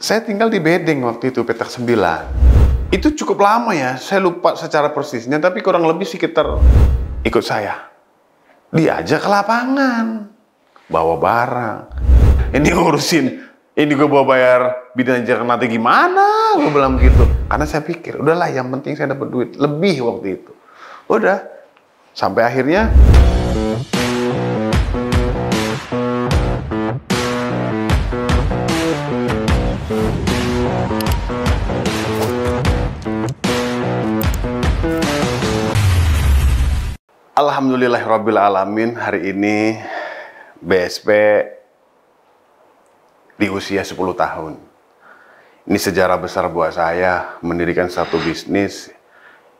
Saya tinggal di Bedeng waktu itu, petak 9. Itu cukup lama ya, saya lupa secara persisnya, tapi kurang lebih sekitar ikut saya. Dia aja ke lapangan, bawa barang. Ini ngurusin, ini gue bawa bayar bidan aja nanti gimana, gue bilang gitu. Karena saya pikir, udahlah yang penting saya dapat duit lebih waktu itu. Udah, sampai akhirnya Alhamdulillahirrabbilalamin, hari ini BSP di usia 10 tahun. Ini sejarah besar buat saya mendirikan satu bisnis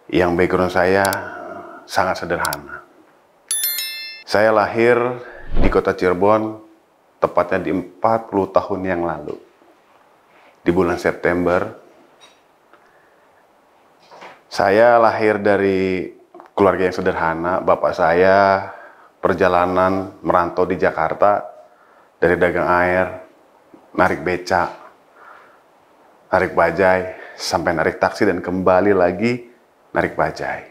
yang background saya sangat sederhana. Saya lahir di kota Cirebon, tepatnya di 40 tahun yang lalu. Di bulan September, saya lahir dari keluarga yang sederhana. Bapak saya perjalanan merantau di Jakarta dari dagang air, narik becak, narik bajai, sampai narik taksi dan kembali lagi narik bajai.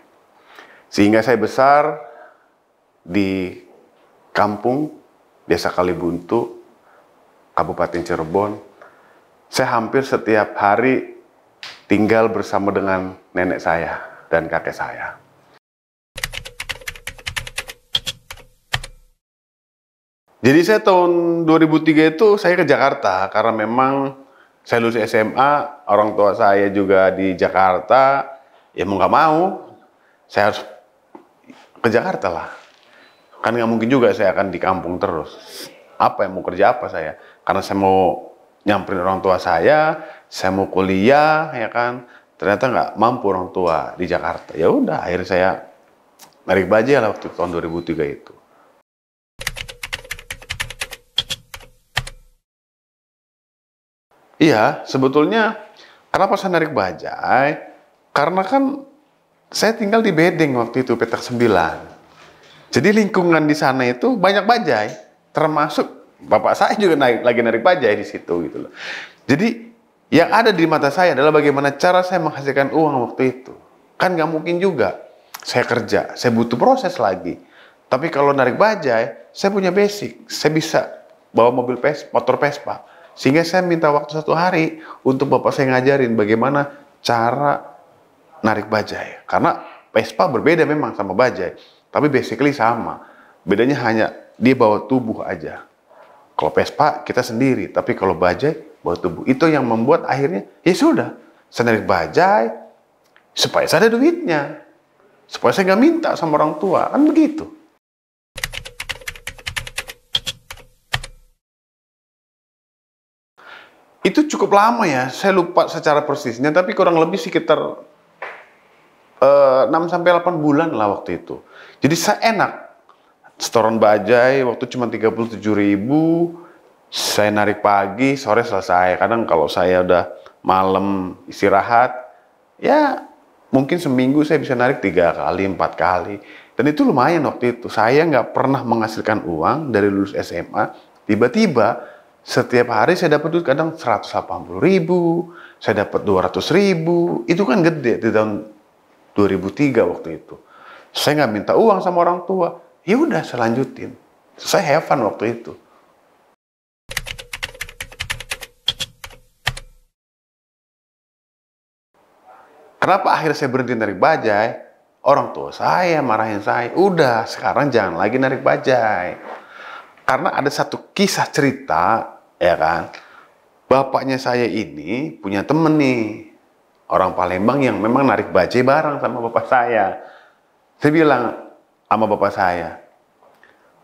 Sehingga saya besar di kampung Desa Kalibuntu, Kabupaten Cirebon. Saya hampir setiap hari tinggal bersama dengan nenek saya dan kakek saya. Jadi saya tahun 2003 itu saya ke Jakarta karena memang saya lulus SMA, orang tua saya juga di Jakarta, ya mau nggak mau saya harus ke Jakarta lah. Kan nggak mungkin juga saya akan di kampung terus. Apa yang mau kerja apa saya? Karena saya mau nyamperin orang tua saya mau kuliah, ya kan. Ternyata nggak mampu orang tua di Jakarta. Ya udah, akhirnya saya narik bajai lah waktu tahun 2003 itu. Iya, sebetulnya kenapa saya narik bajai? Karena kan saya tinggal di Bedeng waktu itu, petak 9. Jadi lingkungan di sana itu banyak bajai, termasuk bapak saya juga lagi narik bajai di situ gitu loh. Jadi yang ada di mata saya adalah bagaimana cara saya menghasilkan uang waktu itu. Kan nggak mungkin juga saya kerja, saya butuh proses lagi. Tapi kalau narik bajai, saya punya basic, saya bisa bawa motor Vespa. Sehingga saya minta waktu 1 hari untuk bapak saya ngajarin bagaimana cara narik bajai. Karena Vespa berbeda memang sama bajai, tapi basically sama. Bedanya hanya dia bawa tubuh aja. Kalau Vespa kita sendiri, tapi kalau bajai bawa tubuh. Itu yang membuat akhirnya, ya sudah, saya narik bajai supaya saya ada duitnya. Supaya saya nggak minta sama orang tua, kan begitu. Itu cukup lama ya, saya lupa secara persisnya, tapi kurang lebih sekitar 6-8 bulan lah waktu itu. Jadi saya enak, setoran bajai waktu cuma 37.000, saya narik pagi, sore selesai. Kadang kalau saya udah malam istirahat, ya mungkin seminggu saya bisa narik 3 kali, 4 kali. Dan itu lumayan waktu itu. Saya nggak pernah menghasilkan uang dari lulus SMA, tiba-tiba setiap hari saya dapat duit kadang 180.000, saya dapat 200.000. Itu kan gede di tahun 2003 waktu itu. Saya nggak minta uang sama orang tua. Ya udah, saya lanjutin. Saya have fun waktu itu. Kenapa akhirnya saya berhenti narik bajai? Orang tua saya marahin saya. Udah, sekarang jangan lagi narik bajai. Karena ada satu kisah cerita, ya kan, bapaknya saya ini punya temen nih, orang Palembang yang memang narik bajai bareng sama bapak saya. Saya bilang sama bapak saya,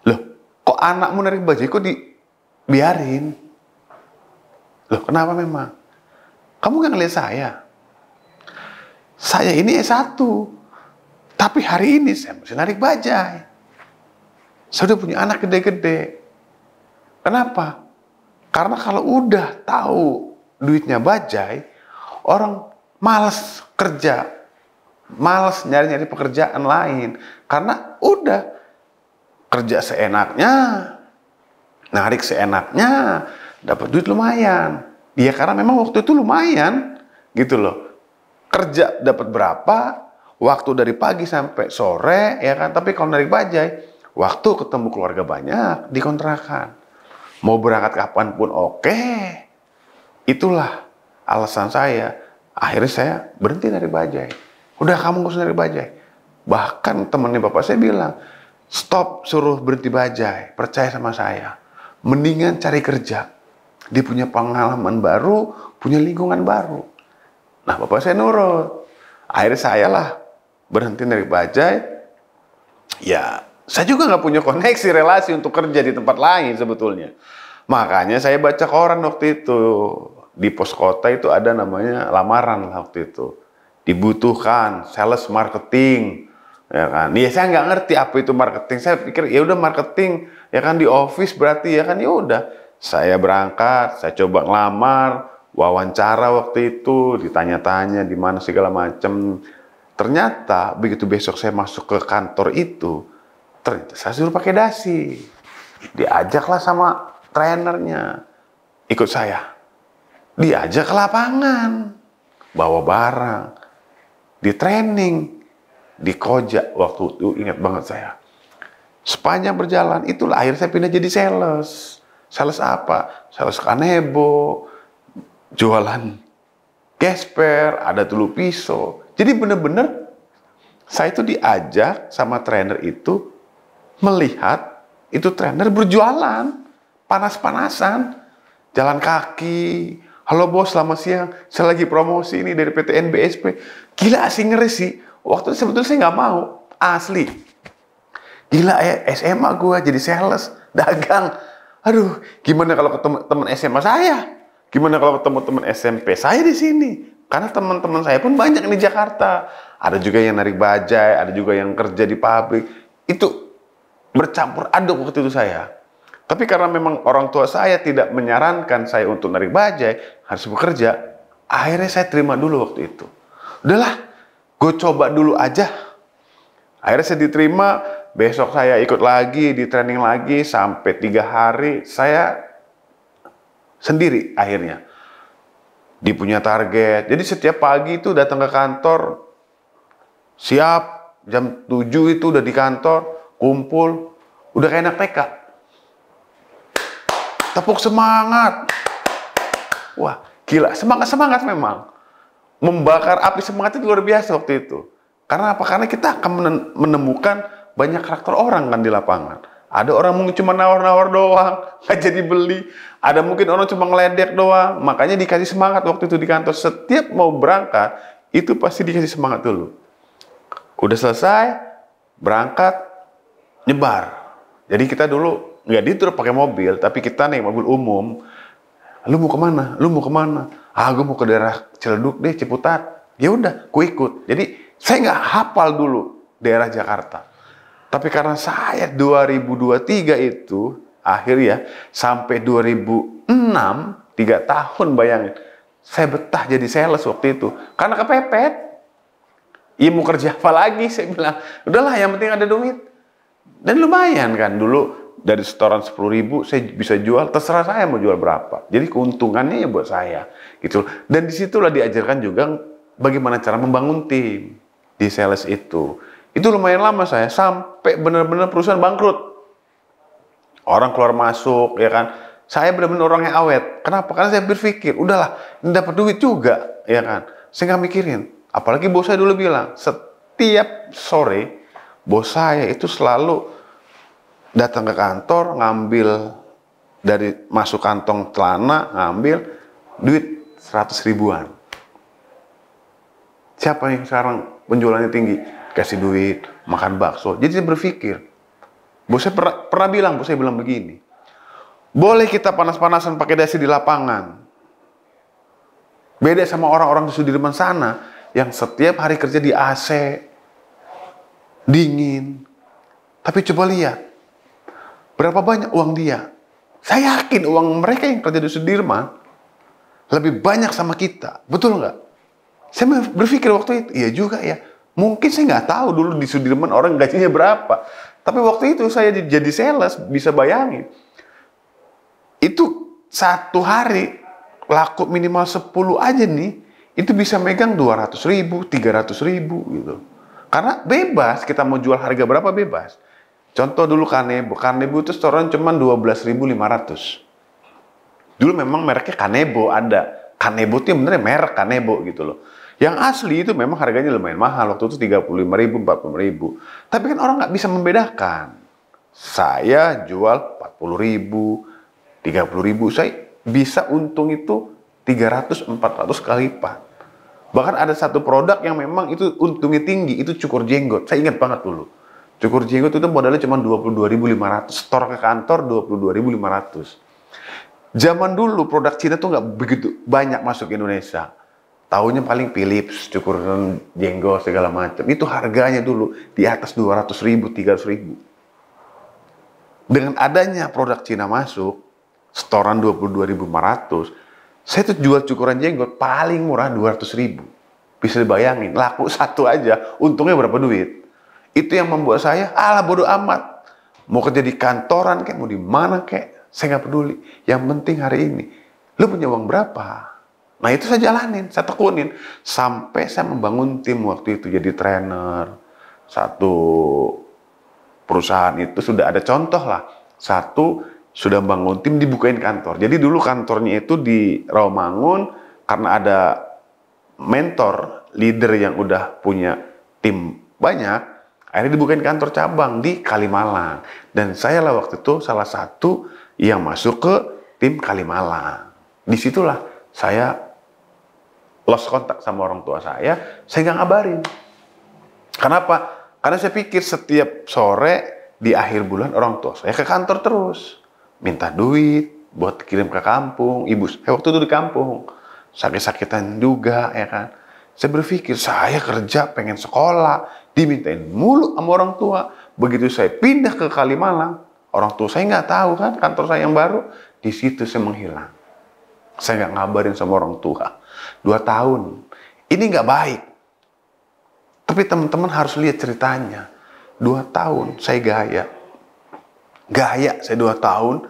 loh kok anakmu narik bajai kok dibiarin? Loh kenapa memang? Kamu gak ngeliat saya? Saya ini S1, tapi hari ini saya masih narik bajai. Saya udah punya anak gede-gede. Kenapa? Karena kalau udah tahu duitnya bajai, orang malas kerja, malas nyari-nyari pekerjaan lain. Karena udah kerja seenaknya, narik seenaknya, dapat duit lumayan. Ya karena memang waktu itu lumayan gitu loh. Kerja dapat berapa, waktu dari pagi sampai sore ya kan. Tapi kalau narik bajai, waktu ketemu keluarga banyak di kontrakan. Mau berangkat kapanpun oke. Itulah alasan saya. Akhirnya saya berhenti narik bajai. Udah kamu gak usah narik bajai. Bahkan temannya bapak saya bilang, stop suruh berhenti bajai. Percaya sama saya. Mendingan cari kerja. Dia punya pengalaman baru, punya lingkungan baru. Nah bapak saya nurut. Akhirnya saya lah berhenti narik bajai. Ya saya juga nggak punya koneksi relasi untuk kerja di tempat lain sebetulnya. Makanya saya baca koran waktu itu. Di pos kota itu ada namanya lamaran waktu itu. Dibutuhkan sales marketing. Ya kan? Ya saya nggak ngerti apa itu marketing. Saya pikir ya udah marketing, ya kan di office berarti ya kan ya udah. Saya berangkat, saya coba ngelamar, wawancara waktu itu, ditanya-tanya di mana segala macam. Ternyata begitu besok saya masuk ke kantor itu, ternyata saya suruh pakai dasi. Diajaklah sama trainernya, ikut saya. Diajak ke lapangan, bawa barang, di training, di Koja waktu itu ingat banget saya. Sepanjang berjalan itulah akhirnya saya pindah jadi sales. Sales apa? Sales kanebo, jualan gesper, ada dulu pisau. Jadi bener-bener saya itu diajak sama trainer itu melihat itu trainer berjualan, panas-panasan, jalan kaki. Halo bos, selamat siang. Saya lagi promosi ini dari PT NBSP. Gila sih, ngeri sih. Waktu itu sebetulnya saya nggak mau, asli. Gila ya, SMA gue jadi sales, dagang. Aduh, gimana kalau ketemu teman SMA saya? Gimana kalau ketemu teman SMP saya di sini? Karena teman-teman saya pun banyak di Jakarta. Ada juga yang narik bajai, ada juga yang kerja di pabrik. Itu bercampur aduk waktu itu saya. Tapi karena memang orang tua saya tidak menyarankan saya untuk narik bajai, harus bekerja, akhirnya saya terima dulu waktu itu. Udahlah, gue coba dulu aja. Akhirnya saya diterima, besok saya ikut lagi, di training lagi, sampai 3 hari, saya sendiri akhirnya. Dia punya target. Jadi setiap pagi itu datang ke kantor, siap, jam 7 itu udah di kantor, kumpul, udah kayak anak TK. Tepuk semangat. Wah, gila, semangat-semangat memang. Membakar api semangat itu luar biasa waktu itu. Karena apa? Karena kita akan menemukan banyak karakter orang kan di lapangan. Ada orang mungkin cuma nawar-nawar doang, nggak jadi beli. Ada mungkin orang cuma ngeledek doang. Makanya dikasih semangat waktu itu di kantor. Setiap mau berangkat, itu pasti dikasih semangat dulu. Udah selesai, berangkat, nyebar. Jadi kita dulu nggak ditur pakai mobil, tapi kita naik mobil umum. Lu mau kemana? Lu mau kemana? Ah, gue mau ke daerah Ciledug deh, Ciputat. Ya udah, gue ikut. Jadi saya nggak hafal dulu daerah Jakarta. Tapi karena saya 2023 itu akhirnya sampai 2006, 3 tahun bayangin, saya betah jadi sales waktu itu. Karena kepepet. Iya mau kerja apa lagi? Saya bilang, udahlah yang penting ada duit. Dan lumayan kan dulu. Dari setoran 10.000 saya bisa jual, terserah saya mau jual berapa. Jadi keuntungannya ya buat saya gitu. Dan disitulah diajarkan juga bagaimana cara membangun tim di sales itu. Itu lumayan lama saya sampai benar-benar perusahaan bangkrut. Orang keluar masuk ya kan. Saya benar-benar orang yang awet. Kenapa? Karena saya berpikir, udahlah ini dapat duit juga ya kan. Saya nggak mikirin. Apalagi bos saya dulu bilang setiap sore bos saya itu selalu datang ke kantor, ngambil dari masuk kantong celana, ngambil duit 100 ribuan. Siapa yang sekarang penjualannya tinggi? Kasih duit, makan bakso. Jadi saya berpikir, bos saya pernah bilang, bos saya bilang begini, boleh kita panas-panasan pakai dasi di lapangan. Beda sama orang-orang di Sudirman sana, yang setiap hari kerja di AC, dingin. Tapi coba lihat, berapa banyak uang dia? Saya yakin uang mereka yang kerja di Sudirman lebih banyak sama kita. Betul nggak? Saya berpikir waktu itu, iya juga ya. Mungkin saya nggak tahu dulu di Sudirman orang gajinya berapa. Tapi waktu itu saya jadi sales, bisa bayangin. Itu 1 hari laku minimal 10 aja nih, itu bisa megang 200.000, 300.000 gitu. Karena bebas, kita mau jual harga berapa bebas. Contoh dulu Kanebo. Kanebo itu setoran cuma 12.500. Dulu memang mereknya Kanebo ada. Kanebo itu yang benernya merek Kanebo gitu loh. Yang asli itu memang harganya lumayan mahal. Waktu itu 35.000, 40.000. Tapi kan orang nggak bisa membedakan. Saya jual 40.000, 30.000. Saya bisa untung itu 300-400 kali lipat. Bahkan ada satu produk yang memang itu untungnya tinggi, itu cukur jenggot. Saya ingat banget dulu. Cukur jenggot itu modalnya cuma 22.500. Store ke kantor 22.500. Zaman dulu produk Cina tuh nggak begitu banyak masuk Indonesia. Tahunya paling Philips, cukur jenggot segala macam. Itu harganya dulu di atas 200.000, 300.000. Dengan adanya produk Cina masuk, setoran 22.500, saya tuh jual cukuran jenggot paling murah 200.000. Bisa dibayangin, laku satu aja, untungnya berapa duit? Itu yang membuat saya, alah bodo amat. Mau kerja di kantoran kayak, mau di mana kayak, saya nggak peduli. Yang penting hari ini, lu punya uang berapa? Nah itu saya jalanin, saya tekunin. Sampai saya membangun tim waktu itu, jadi trainer. Satu perusahaan itu sudah ada contoh lah. Satu, sudah bangun tim, dibukain kantor. Jadi dulu kantornya itu di Rawamangun, karena ada mentor, leader yang udah punya tim banyak, akhirnya dibukain kantor cabang di Kalimalang. Dan saya lah waktu itu salah satu yang masuk ke tim Kalimalang. Disitulah saya lost kontak sama orang tua saya nggak ngabarin. Kenapa? Karena saya pikir setiap sore di akhir bulan orang tua saya ke kantor terus. Minta duit buat kirim ke kampung. Ibu saya waktu itu di kampung. Sakit-sakitan juga ya kan. Saya berpikir saya kerja pengen sekolah. Dimintain mulu sama orang tua. Begitu saya pindah ke Kalimalang. Orang tua saya nggak tahu kan kantor saya yang baru. Di situ saya menghilang. Saya nggak ngabarin sama orang tua. 2 tahun. Ini nggak baik. Tapi teman-teman harus lihat ceritanya. 2 tahun saya gaya saya 2 tahun,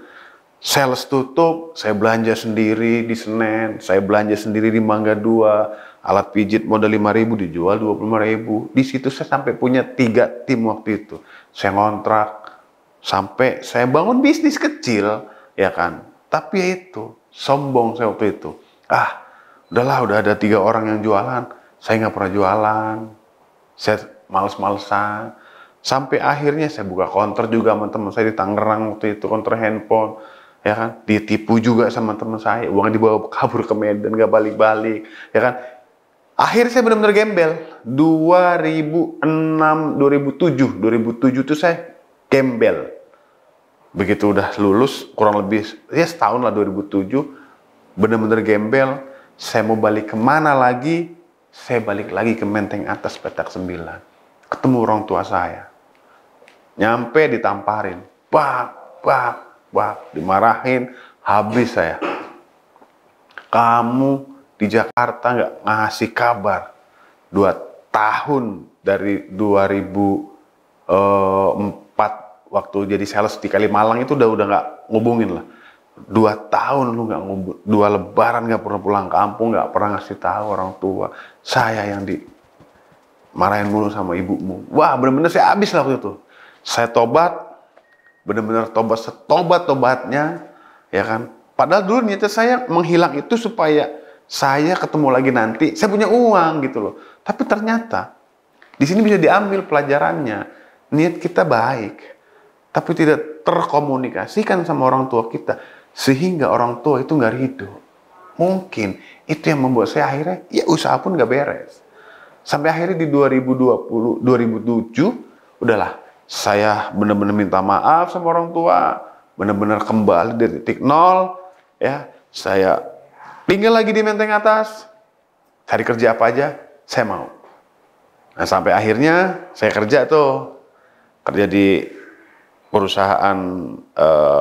sales tutup, saya belanja sendiri di Senen, saya belanja sendiri di Mangga 2, alat pijit modal 5.000 dijual 25.000. Di situ saya sampai punya 3 tim waktu itu. Saya ngontrak, sampai saya bangun bisnis kecil, ya kan. Tapi ya itu, sombong saya waktu itu. Udahlah, udah ada 3 orang yang jualan, saya nggak pernah jualan. Saya males-malesan. Sampai akhirnya saya buka konter juga sama teman saya di Tangerang waktu itu, konter handphone, ya kan, ditipu juga sama teman saya, uang dibawa kabur ke Medan, gak balik-balik, ya kan. Akhirnya saya benar-benar gembel. 2006, 2007 itu saya gembel. Begitu udah lulus, kurang lebih ya setahun lah 2007, benar-benar gembel. Saya mau balik kemana lagi? Saya balik lagi ke Menteng Atas Petak 9. Ketemu orang tua saya. Nyampe ditamparin. Bak, dimarahin. Habis saya. Kamu di Jakarta nggak ngasih kabar. 2 tahun dari 2004 waktu jadi sales di Kalimalang itu udah nggak ngubungin lah. 2 tahun lu nggak ngubung, 2 lebaran nggak pernah pulang kampung, nggak pernah ngasih tahu orang tua. Saya yang dimarahin mulu sama ibumu. Wah, bener-bener saya habis lah waktu itu. Saya tobat, bener-bener tobat setobat-tobatnya, ya kan. Padahal dulu niatnya saya menghilang itu supaya saya ketemu lagi nanti, saya punya uang gitu loh. Tapi ternyata di sini bisa diambil pelajarannya. Niat kita baik, tapi tidak terkomunikasikan sama orang tua kita, sehingga orang tua itu nggak ridho. Mungkin itu yang membuat saya akhirnya, ya usaha pun nggak beres. Sampai akhirnya di 2007, udahlah, saya benar-benar minta maaf sama orang tua, benar-benar kembali dari titik nol, ya. Saya tinggal lagi di Menteng Atas, cari kerja apa aja, saya mau. Nah, sampai akhirnya saya kerja di perusahaan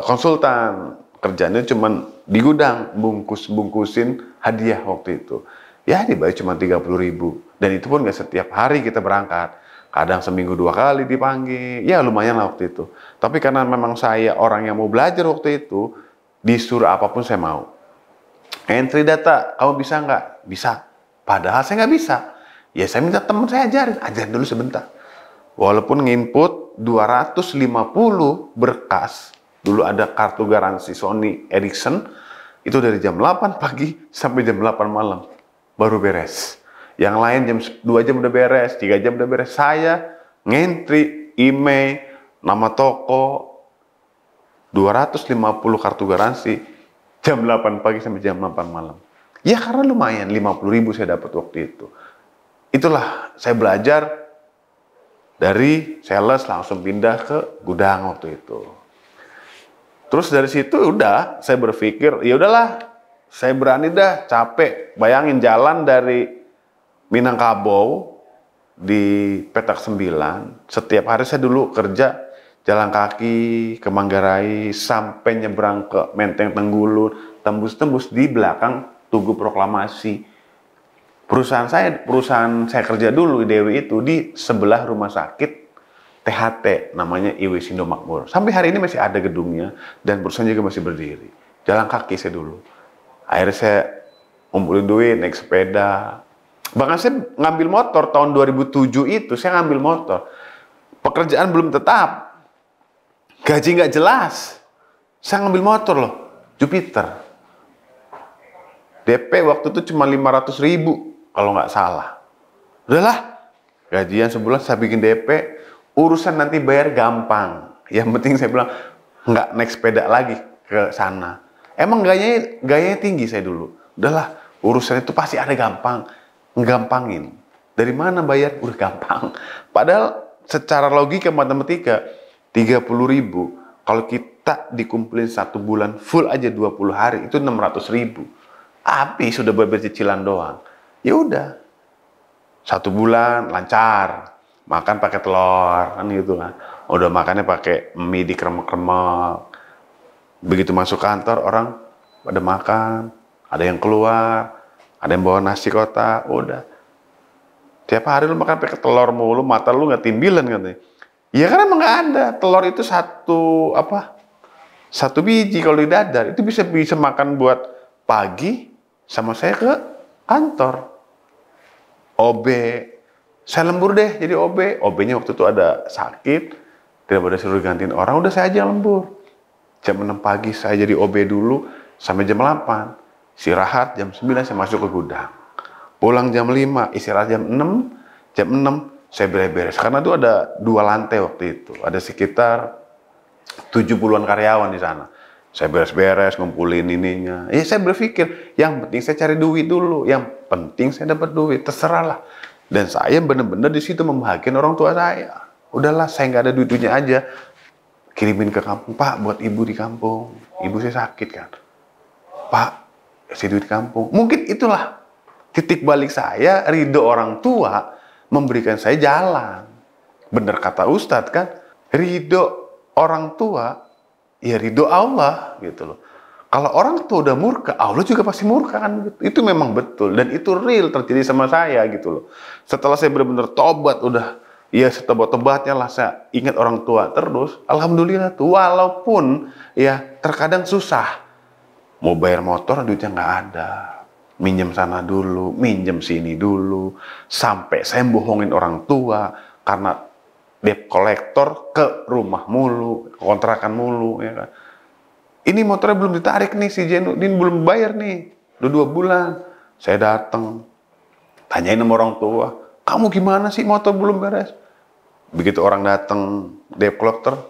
konsultan. Kerjanya cuma di gudang, bungkusin hadiah waktu itu. Ya dibayar cuma 30.000. Dan itu pun gak setiap hari kita berangkat. Kadang seminggu 2 kali dipanggil. Ya lumayan lah waktu itu. Tapi karena memang saya orang yang mau belajar waktu itu, disuruh apapun saya mau. Entry data, kamu bisa nggak? Bisa. Padahal saya nggak bisa. Ya saya minta teman saya ajarin dulu sebentar. Walaupun nginput 250 berkas, dulu ada kartu garansi Sony Ericsson, itu dari jam 8 pagi sampai jam 8 malam, baru beres. Yang lain jam 2 jam udah beres, 3 jam udah beres. Saya ngentri, email, nama toko, 250 kartu garansi, jam 8 pagi sampai jam 8 malam. Ya karena lumayan, 50.000 saya dapat waktu itu. Itulah saya belajar dari sales langsung pindah ke gudang waktu itu. Terus dari situ udah saya berpikir, ya udahlah, saya berani dah, capek. Bayangin jalan dari Minangkabau di Petak 9, setiap hari saya dulu kerja jalan kaki ke Manggarai sampai nyebrang ke Menteng Tenggulun, tembus-tembus di belakang Tugu Proklamasi. Perusahaan saya kerja dulu di Dewi itu di sebelah rumah sakit THT, namanya IW Sindo Makmur. Sampai hari ini masih ada gedungnya dan perusahaan juga masih berdiri. Jalan kaki saya dulu. Akhirnya saya ngumpulin duit, naik sepeda. Bahkan saya ngambil motor tahun 2007 itu, saya ngambil motor. Pekerjaan belum tetap, gaji nggak jelas. Saya ngambil motor loh, Jupiter. DP waktu itu cuma 500.000 kalau nggak salah. Udahlah, gajian sebulan saya bikin DP, urusan nanti bayar gampang. Yang penting saya bilang nggak naik sepeda lagi ke sana. Emang gayanya tinggi saya dulu. Udahlah, urusan itu pasti ada gampang, nggampangin. Dari mana bayar? Udah gampang. Padahal secara logika matematika 30.000 kalau kita dikumpulin 1 bulan full aja 20 hari itu 600.000. Habis sudah bayar cicilan doang. Ya udah, 1 bulan lancar, makan pakai telur kan gitu kan. Udah makannya pakai mie dikremek-kremek. Begitu masuk kantor orang pada makan, ada yang keluar, ada yang bawa nasi kotak, udah. Tiap hari lu makan pakai telur mulu, mata lu nggak timbilan katanya. Ya kan emang nggak ada. Telur itu satu biji kalau di dadar itu bisa makan buat pagi sama saya ke kantor. OB, saya lembur deh jadi OB. OB-nya waktu itu ada sakit, daripada suruh gantiin orang, udah saya aja yang lembur. Jam 6 pagi saya jadi OB dulu sampai jam 8. Istirahat jam 9 saya masuk ke gudang. Pulang jam 5, istirahat jam 6. Jam 6 saya beres-beres. Karena itu ada 2 lantai waktu itu. Ada sekitar 70-an karyawan di sana. Saya beres-beres, ngumpulin ininya. Ya saya berpikir, yang penting saya cari duit dulu. Yang penting saya dapat duit, terserahlah. Dan saya benar-benar di situ membahagiakan orang tua saya. Udahlah, saya nggak ada duitnya aja. Kirimin ke kampung, Pak, buat ibu di kampung. Ibu saya sakit kan. Pak, kasih duit kampung. Mungkin itulah titik balik saya, ridho orang tua memberikan saya jalan. Bener kata Ustadz kan, ridho orang tua, ya ridho Allah gitu loh. Kalau orang tua udah murka, Allah juga pasti murka kan. Itu memang betul dan itu real terjadi sama saya gitu loh. Setelah saya benar-benar tobat, udah ya setobat-tobatnya lah saya ingat orang tua terus. Alhamdulillah tuh, walaupun ya terkadang susah. Mau bayar motor duitnya nggak ada. Minjem sana dulu, minjem sini dulu. Sampai saya bohongin orang tua karena debt collector ke rumah mulu, kontrakan mulu ya kan. Ini motornya belum ditarik nih si Jenudin, belum bayar nih. Udah 2 bulan. Saya datang, tanyain sama orang tua, kamu gimana sih motor belum beres? Begitu orang datang, debt collector,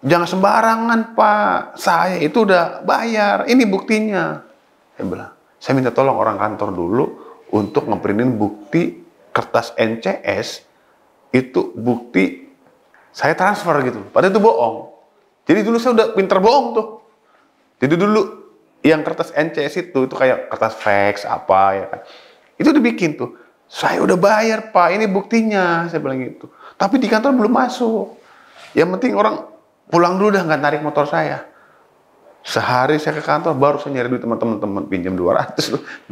jangan sembarangan Pak, saya itu udah bayar, ini buktinya. Saya bilang, saya minta tolong orang kantor dulu untuk ngeprintin bukti kertas NCS, itu bukti saya transfer gitu. Padahal itu bohong. Jadi dulu saya udah pinter bohong tuh. Jadi dulu yang kertas NCS itu kayak kertas fax apa ya kan. Itu dibikin tuh. Saya udah bayar Pak, ini buktinya, saya bilang gitu. Tapi di kantor belum masuk. Yang penting orang pulang dulu dah nggak narik motor saya. Sehari saya ke kantor baru saya nyari duit teman-teman pinjam 200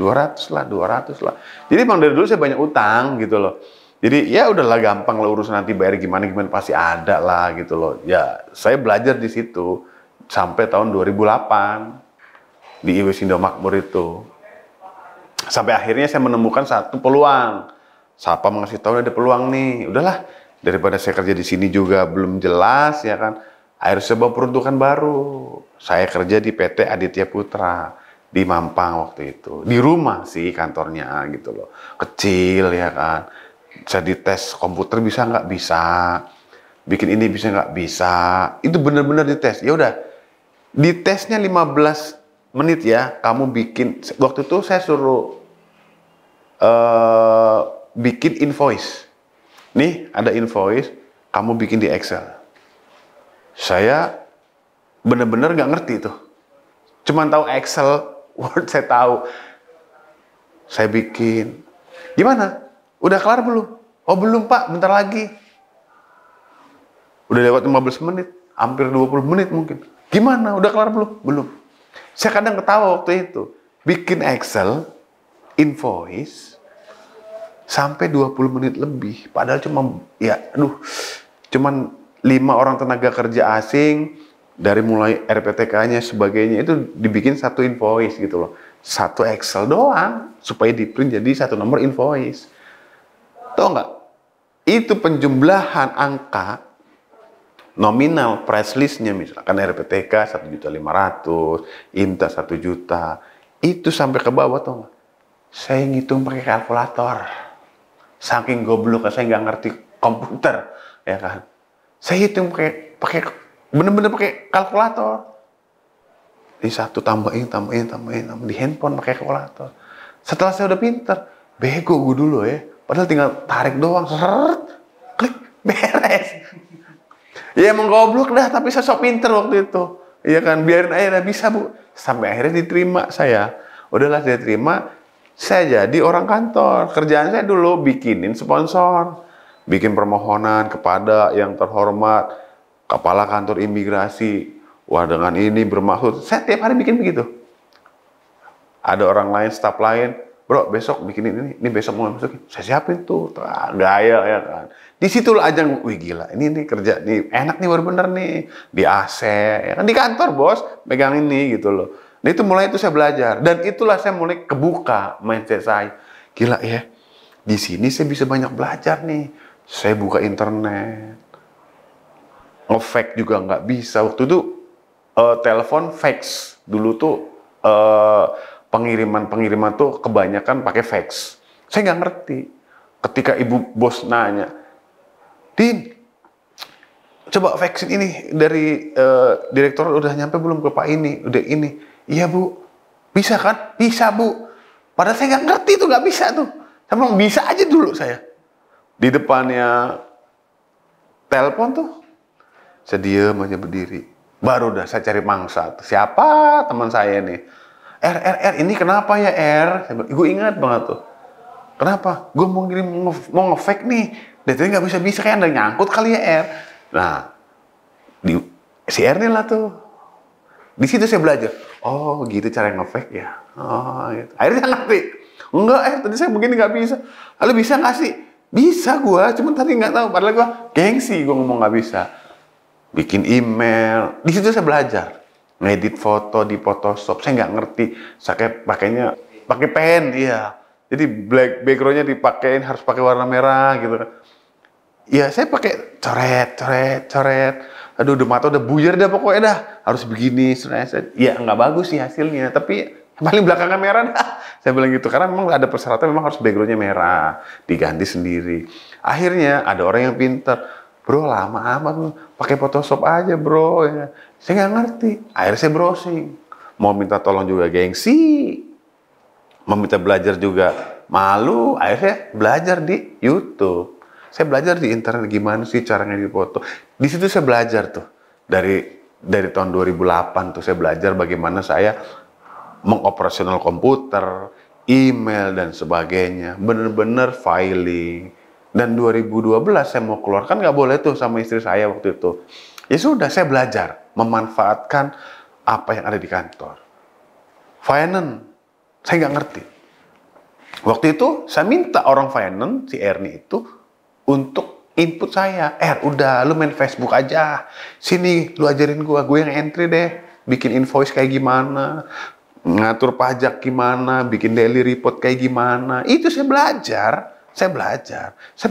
lah. Jadi emang dari dulu saya banyak utang gitu loh. Jadi ya udahlah gampang lah urusan nanti bayar gimana pasti ada lah gitu loh. Ya saya belajar di situ sampai tahun 2008. di IWS Indomakmur itu. Sampai akhirnya saya menemukan satu peluang. Sapa mengasih tahu ada peluang nih. Udahlah, daripada saya kerja di sini juga belum jelas ya kan. Akhirnya saya bawa peruntukan baru. Saya kerja di PT Aditya Putra di Mampang waktu itu. Di rumah sih kantornya gitu loh. Kecil ya kan. Saya dites komputer bisa nggak? Bisa. Bikin ini bisa nggak? Bisa. Itu benar-benar dites. Ya udah. Ditesnya 15 menit ya. Kamu bikin. Waktu itu saya suruh bikin invoice. Nih ada invoice. Kamu bikin di Excel. Saya benar-benar nggak ngerti tuh. Cuman tahu Excel, Word saya tahu. Saya bikin. Gimana? Udah kelar belum? Oh belum Pak, bentar lagi. Udah lewat 15 menit, hampir 20 menit mungkin. Gimana? Udah kelar belum? Belum. Saya kadang ketawa waktu itu. Bikin Excel, invoice, sampai 20 menit lebih. Padahal cuman 5 orang tenaga kerja asing, dari mulai RPTK-nya sebagainya, itu dibikin satu invoice gitu loh. Satu Excel doang, supaya di-print jadi satu nomor invoice. Tahu nggak? Itu penjumlahan angka nominal price list-nya, misalkan RPTK 1.500.000, IMTA 1 juta, itu sampai ke bawah, tahu nggak? Saya ngitung pakai kalkulator. Saking goblok, saya nggak ngerti komputer, ya kan? Saya hitung pakai bener-bener pakai kalkulator. Di satu tambahin di handphone pakai kalkulator. Setelah saya udah pinter, bego gue dulu ya. Padahal tinggal tarik doang, seret, klik, beres. Ya emang goblok dah, tapi saya sok pinter waktu itu. Iya kan, biarin aja dah, bisa Bu. Sampai akhirnya diterima saya. Udahlah saya terima, saya jadi orang kantor. Kerjaan saya dulu bikinin sponsor. Bikin permohonan kepada yang terhormat, kepala kantor imigrasi. Wah dengan ini bermaksud, saya tiap hari bikin begitu. Ada orang lain, staf lain, bro besok bikin ini besok mau masukin. Saya siapin tuh, gaya ya kan. Di situ ajang, wih gila, ini kerja nih enak nih baru bener nih. Di AC, ya kan di kantor bos, megang ini gitu loh. Nah itu mulai itu saya belajar. Dan itulah saya mulai kebuka mindset saya. Gila ya, di sini saya bisa banyak belajar nih. Saya buka internet, nge-fax juga nggak bisa. Waktu itu telepon fax. Dulu tuh pengiriman tuh kebanyakan pakai fax. Saya nggak ngerti. Ketika ibu bos nanya, Din, coba faxin ini dari direktur udah nyampe belum ke Pak ini? Udah ini. Iya Bu. Bisa kan? Bisa Bu. Padahal saya nggak ngerti tuh, nggak bisa tuh. Emang bisa aja dulu saya. Di depannya telepon tuh, saya diem aja berdiri. Baru dah saya cari mangsa. Siapa teman saya nih? R, ini kenapa ya R? Gue ingat banget tuh. Kenapa? Gue mau nge-fake nih. Dari tadi nggak bisa kayak ada nyangkut kali ya R. Nah, si R nih lah tuh. Di situ saya belajar. Oh, gitu cara nge-fake ya. Oh, gitu. Akhirnya ngerti. Enggak, tadi saya mungkin nggak bisa. Lalu bisa nggak sih? Bisa gue, cuman tadi nggak tahu. Padahal gue gengsi, gue ngomong nggak bisa. Bikin email. Di situ saya belajar. Ngedit foto di Photoshop. Saya nggak ngerti. Saya pakai pen, iya. Jadi backgroundnya dipakein harus pakai warna merah gitu kan. Ya saya pakai coret. Aduh, udah mata udah buyar dah pokoknya dah. Harus begini. Ya nggak bagus sih hasilnya. Tapi paling belakangnya merah dah. Saya bilang gitu. Karena memang ada persyaratan memang harus backgroundnya merah. Diganti sendiri. Akhirnya ada orang yang pintar. Bro lama amat lu. Pakai Photoshop aja bro. Ya. Saya nggak ngerti. Akhirnya saya browsing. Mau minta tolong juga gengsi. Mau minta belajar juga malu. Akhirnya belajar di YouTube. Saya belajar di internet gimana sih cara ngedit foto. Di situ saya belajar tuh. Dari tahun 2008 tuh saya belajar bagaimana saya mengoperasional komputer, email dan sebagainya. Bener-bener filing. Dan 2012 saya mau keluar, kan nggak boleh tuh sama istri saya waktu itu. Ya sudah, saya belajar memanfaatkan apa yang ada di kantor. Finance, saya nggak ngerti. Waktu itu saya minta orang finance, si Ernie itu, untuk input saya. Udah, lu main Facebook aja. Sini, lu ajarin gue yang entry deh. Bikin invoice kayak gimana. ngatur pajak gimana, bikin daily report kayak gimana. Itu saya belajar. Saya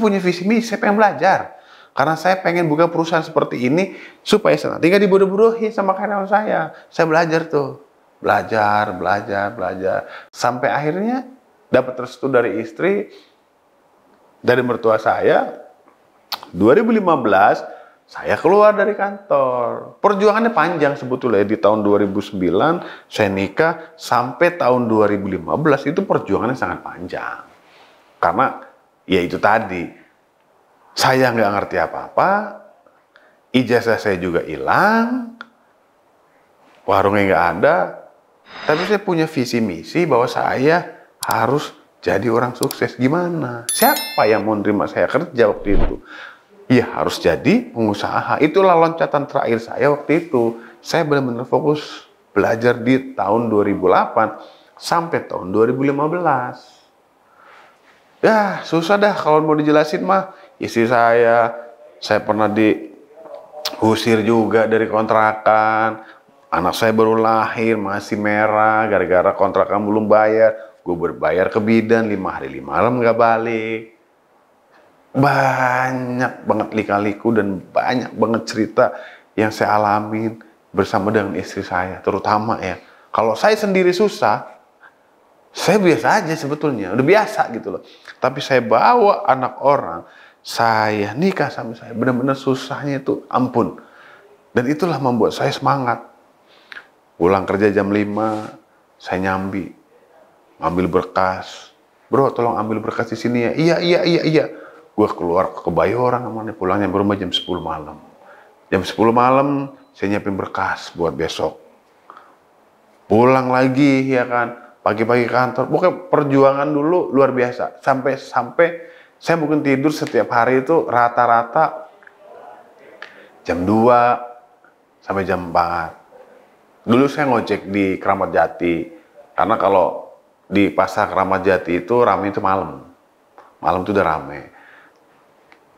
punya visi misi, saya pengen belajar. Karena saya pengen buka perusahaan seperti ini supaya saya nanti nggak dibodoh-bodohi sama karyawan saya. Saya belajar tuh. Belajar. Sampai akhirnya dapat restu dari istri, dari mertua saya. 2015 saya keluar dari kantor. Perjuangannya panjang sebetulnya. Di tahun 2009 saya nikah sampai tahun 2015 itu perjuangannya sangat panjang. Karena ya itu tadi, saya nggak ngerti apa-apa, ijazah saya juga hilang, warungnya nggak ada, tapi saya punya visi misi bahwa saya harus jadi orang sukses. Gimana? Siapa yang mau nerima saya kerja waktu itu? Ya harus jadi pengusaha. Itulah loncatan terakhir saya waktu itu. Saya benar-benar fokus belajar di tahun 2008 sampai tahun 2015. Ya susah dah kalau mau dijelasin mah. Istri saya pernah diusir juga dari kontrakan. Anak saya baru lahir, masih merah, gara-gara kontrakan belum bayar. Gue berbayar ke bidan 5 hari 5 malam nggak balik. Banyak banget lika-liku dan banyak banget cerita yang saya alamin bersama dengan istri saya, terutama ya. Kalau saya sendiri susah, saya biasa aja sebetulnya, udah biasa gitu loh. Tapi saya bawa anak orang, saya nikah sama saya, benar-benar susahnya itu ampun. Dan itulah membuat saya semangat. Pulang kerja jam 5, saya nyambi, ngambil berkas. Bro, tolong ambil berkas di sini ya. Iya. Gue keluar ke Kebayoran namanya, pulangnya baru jam 10 malam. Jam 10 malam saya nyiapin berkas buat besok. Pulang lagi ya kan, pagi-pagi kantor. Pokoknya perjuangan dulu luar biasa. Sampai saya mungkin tidur setiap hari itu rata-rata jam 2 sampai jam 4. Dulu saya ngojek di Keramat Jati. Karena kalau di pasar Keramat Jati itu rame itu malam. Malam itu udah rame.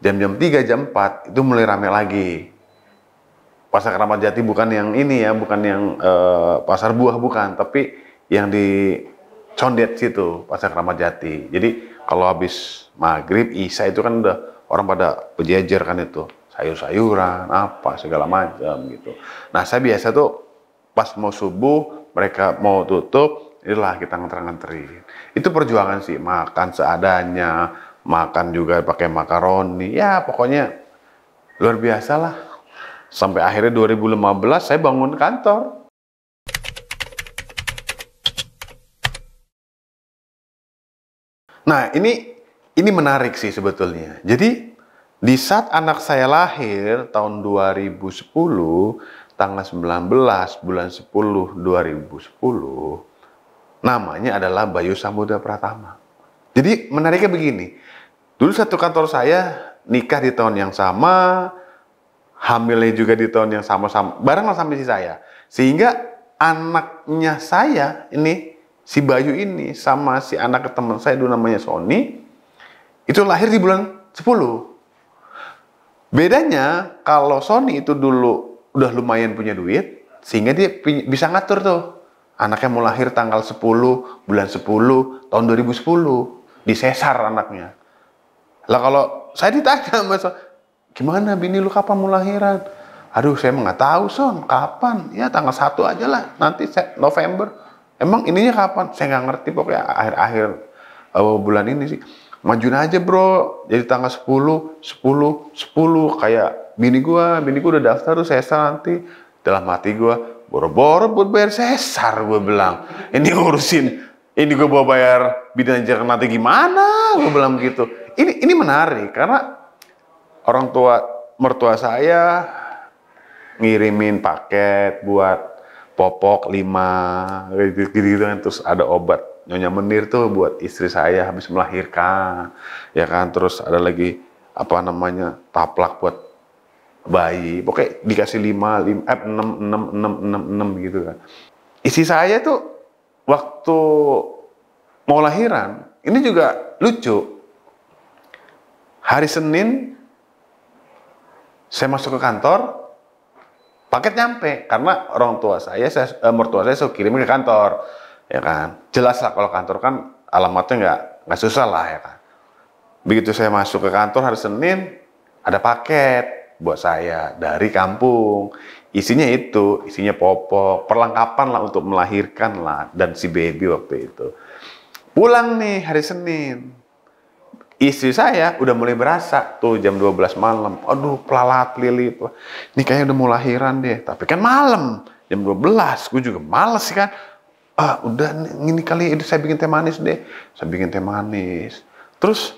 Jam 3, jam 4 itu mulai rame lagi. Pasar Keramat Jati bukan yang ini ya, bukan yang pasar buah bukan, tapi yang di Condet situ, Pasar Keramat Jati. Jadi kalau habis maghrib, isya itu kan udah orang pada berjejer kan itu, sayur-sayuran, apa segala macam gitu. Nah saya biasa tuh pas mau subuh, mereka mau tutup, inilah kita nganter-nganterin. Itu perjuangan sih, makan seadanya. Makan juga pakai makaroni, ya pokoknya luar biasa lah. Sampai akhirnya 2015 saya bangun kantor. Nah ini menarik sih sebetulnya. Jadi di saat anak saya lahir tahun 2010, tanggal 19 bulan 10 2010, namanya adalah Bayu Samudra Pratama. Jadi menariknya begini. Dulu satu kantor saya nikah di tahun yang sama, hamilnya juga di tahun yang sama-sama, bareng sama si saya. Sehingga anaknya saya ini, si Bayu ini sama si anak teman saya dulu namanya Sony, itu lahir di bulan 10. Bedanya kalau Sony itu dulu udah lumayan punya duit, sehingga dia bisa ngatur tuh. Anaknya mau lahir tanggal 10, bulan 10, tahun 2010. Disesar anaknya. Lah kalau saya ditanya sama Son, gimana bini lu kapan mau lahiran? Aduh saya nggak tahu Son, kapan? Ya tanggal 1 aja lah, nanti November. Emang ininya kapan? Saya nggak ngerti, pokoknya akhir-akhir bulan ini sih. Majuin aja bro, jadi tanggal 10, 10, 10. Kayak bini gua udah daftar tuh sesar nanti. Dalam hati gua, boro-boro buat bayar sesar, gue bilang. Ini urusin, ini gue bawa bayar bidan aja nanti gimana? Gue bilang gitu. Ini menarik karena orang tua mertua saya ngirimin paket buat popok 5 gitu kan, terus ada obat Nyonya Menir tuh buat istri saya habis melahirkan, ya kan, terus ada lagi apa namanya taplak buat bayi, pokoknya dikasih 6 gitu kan. Istri saya tuh waktu mau lahiran ini juga lucu. Hari Senin saya masuk ke kantor, paket nyampe karena orang tua saya mertua saya suruh kirim ke kantor. ya kan. Jelas lah kalau kantor kan alamatnya nggak susah lah ya kan. Begitu saya masuk ke kantor hari Senin, ada paket buat saya dari kampung. Isinya popok, perlengkapan lah untuk melahirkan lah, dan si baby waktu itu. Pulang nih hari Senin, istri saya udah mulai berasa tuh jam 12 malam. Aduh, pelalat pelili. Ini kayaknya udah mau lahiran deh. Tapi kan malam, jam 12. Gue juga males kan. Udah ini kali saya bikin teh manis deh. Saya bikin teh manis. Terus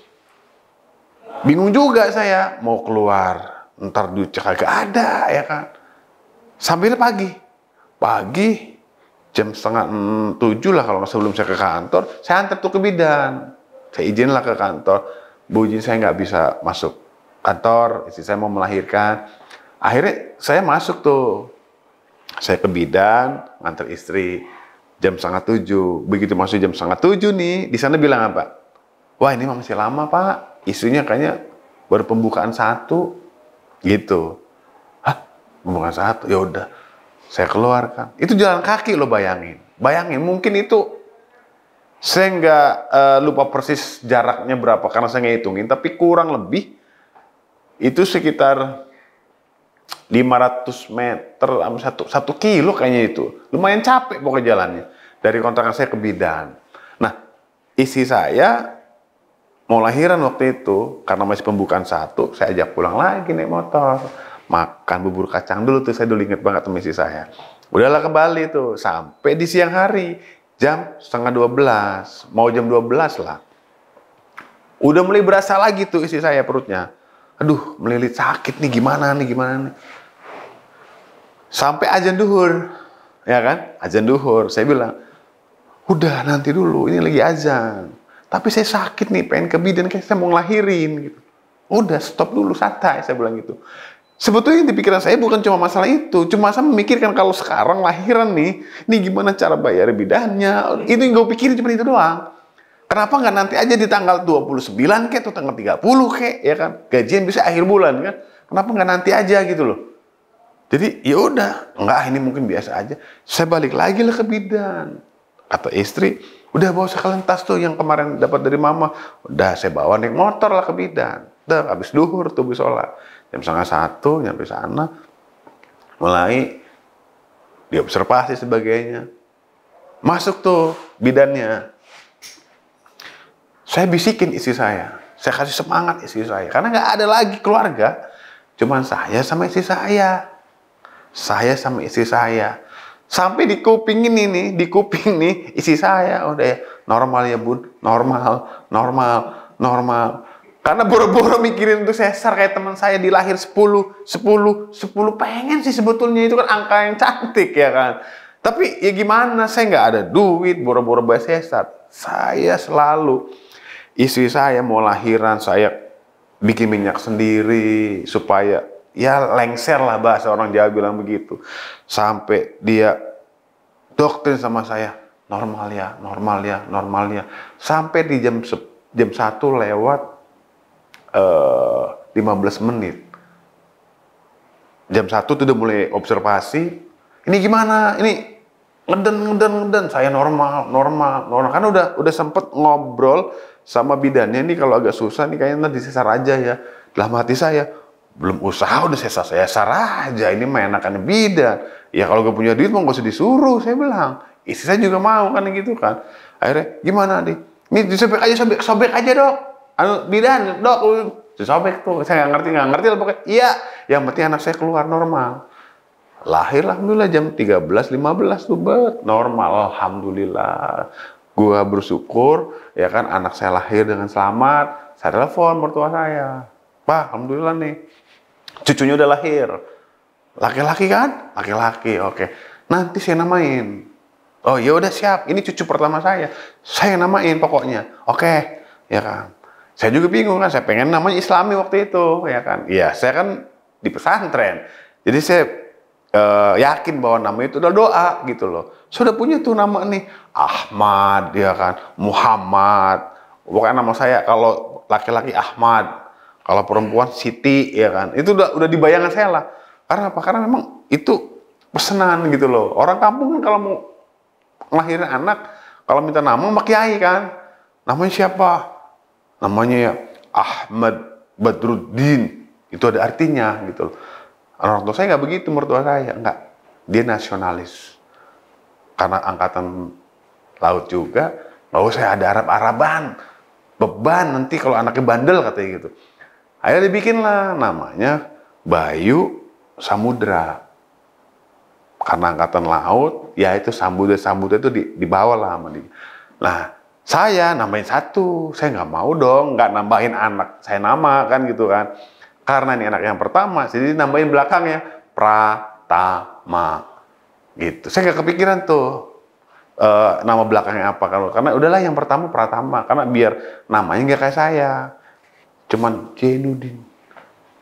bingung juga saya mau keluar. Ntar duit kagak ada ya kan. Sambil pagi jam 6:30 lah kalau sebelum saya ke kantor, saya antar tuh ke bidan. Saya izin lah ke kantor, Bu, izin saya nggak bisa masuk kantor, istri saya mau melahirkan. Akhirnya saya masuk tuh, saya ke bidan, nganter istri jam 6:30. Begitu masuk jam 6:30 nih, di sana bilang apa? Wah, ini masih lama Pak, istrinya kayaknya baru pembukaan 1, gitu. Hah, pembukaan 1? Ya udah, saya keluarkan. Itu jalan kaki loh, bayangin. Mungkin itu saya nggak lupa persis jaraknya berapa karena saya ngitungin, tapi kurang lebih itu sekitar 500 meter sama 1 kilo kayaknya itu. Lumayan capek pokoknya jalannya. Dari kontrakan saya ke bidan. Nah, istri saya mau lahiran waktu itu, karena masih pembukaan 1, saya ajak pulang lagi naik motor. Makan bubur kacang dulu tuh, saya dulu inget banget sama istri saya. Udahlah kembali tuh, sampai di siang hari, jam 11:30, mau jam 12 lah. Udah mulai berasa lagi tuh istri saya perutnya. Aduh, melilit sakit nih, gimana nih. Sampai azan duhur, ya kan? Azan duhur, saya bilang, udah nanti dulu, ini lagi azan. Tapi saya sakit nih, pengen ke bidan, kayak saya mau ngelahirin gitu. Udah, stop dulu, santai, saya bilang gitu. Sebetulnya di pikiran saya bukan cuma masalah itu, cuma saya memikirkan kalau sekarang lahiran nih, ini gimana cara bayar bidannya, itu yang gue pikirin cuma itu doang. Kenapa nggak nanti aja di tanggal 29 kek, atau tanggal 30 kek, ya kan? Gajian bisa akhir bulan kan? Kenapa nggak nanti aja gitu loh? Jadi ya udah, nggak, ini mungkin biasa aja. Saya balik lagi lah ke bidan. Kata istri, udah bawa sekalian tas tuh yang kemarin dapat dari mama. Udah saya bawa naik motor lah ke bidan. Udah habis duhur tuh habis sholat. Jam 12:30 nyampe sana. Mulai diobservasi sebagainya. Masuk tuh bidannya. Saya bisikin istri saya. Saya kasih semangat istri saya. Karena nggak ada lagi keluarga. Cuman saya sama istri saya. Saya sama istri saya. Sampai di kuping ini nih, istri saya udah ya, normal ya bun, normal. Karena boro-boro mikirin untuk sesar kayak teman saya dilahir 10, pengen sih sebetulnya, itu kan angka yang cantik ya kan. Tapi ya gimana, saya nggak ada duit, boro-boro bayar sesar. Saya selalu, istri saya mau lahiran, saya bikin minyak sendiri supaya ya lengser lah, bahasa orang Jawa bilang begitu. Sampai dia doktrin sama saya, normal ya. Sampai di jam 1 lewat 15 menit. Jam 1 tuh udah mulai observasi. Ini gimana? Ini ngeden. Saya normal. Karena udah sempet ngobrol sama bidannya, nih kalau agak susah nih kayaknya nanti sesar aja ya. Dalam hati saya, belum usaha udah sesar aja, ini mah enakannya bidan. Ya kalau gak punya duit mau gak usah disuruh, saya bilang. Istri saya juga mau kan gitu kan. Akhirnya gimana nih? Ini sobek aja dok. Bidan dok, disobek tuh. Saya nggak ngerti lah pokoknya. Iya, yang penting anak saya keluar normal. Lahir alhamdulillah jam 13.15 tuh normal, alhamdulillah. Gua bersyukur ya kan, anak saya lahir dengan selamat. Saya telepon mertua saya. Pak, alhamdulillah nih, cucunya udah lahir. Laki-laki kan? Laki-laki, oke. Nanti saya namain. Oh ya udah siap, ini cucu pertama saya. Saya namain pokoknya. Oke, ya kan. Saya juga bingung kan, saya pengen namanya Islami waktu itu, ya kan. Iya, saya kan di pesantren. Jadi saya yakin bahwa nama itu udah doa gitu loh. Sudah punya tuh nama nih, Ahmad, ya kan. Muhammad. Pokoknya nama saya kalau laki-laki Ahmad. Kalau perempuan Siti, ya kan. Itu udah di bayangan saya lah. Karena apa? Karena memang itu pesanan gitu loh. Orang kampung kan kalau mau ngelahirin anak, Kalau minta nama sama kiai kan, namanya siapa? Namanya ya Ahmad Badruddin. Itu ada artinya gitu. Orang tua saya nggak begitu, mertua saya nggak. Dia nasionalis. Karena angkatan laut juga, nggak usah ada Arab-Araban. Beban nanti kalau anaknya bandel katanya gitu. Akhirnya dibikinlah namanya Bayu Samudra. Karena angkatan laut, ya itu samudra itu dibawa lah sama dia. Nah, saya nambahin satu, saya nggak mau dong, nggak nambahin anak saya nama kan gitu kan. Karena ini anak yang pertama, jadi nambahin belakangnya Pratama. Gitu. Saya nggak kepikiran tuh nama belakangnya apa karena udahlah yang pertama Pratama, karena biar namanya nggak kayak saya. Cuman Jainuddin.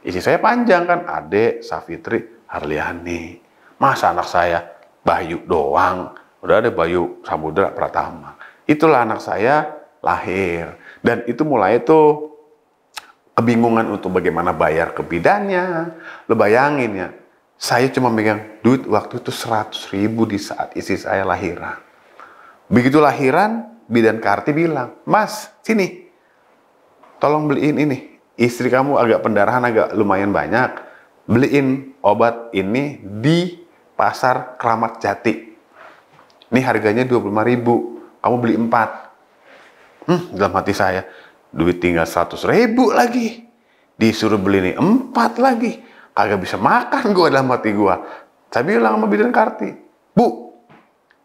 Isi saya panjang kan, Ade Safitri Harliani. Masa anak saya Bayu doang? Udah ada Bayu Samudra Pratama. Itulah anak saya lahir. Dan itu mulai itu kebingungan untuk bagaimana bayar ke bidannya. Lo bayangin ya, saya cuma megang duit waktu itu 100.000 di saat istri saya lahiran. Begitu lahiran, bidan Karti bilang, Mas, sini, tolong beliin ini. Istri kamu agak pendarahan, agak lumayan banyak. Beliin obat ini di pasar Kramat Jati. Ini harganya 25.000. Kamu beli 4. Dalam hati saya, duit tinggal 100.000 lagi. Disuruh beli ini 4 lagi. Kagak bisa makan gue dalam hati gue. Saya bilang sama bidan Karti, Bu,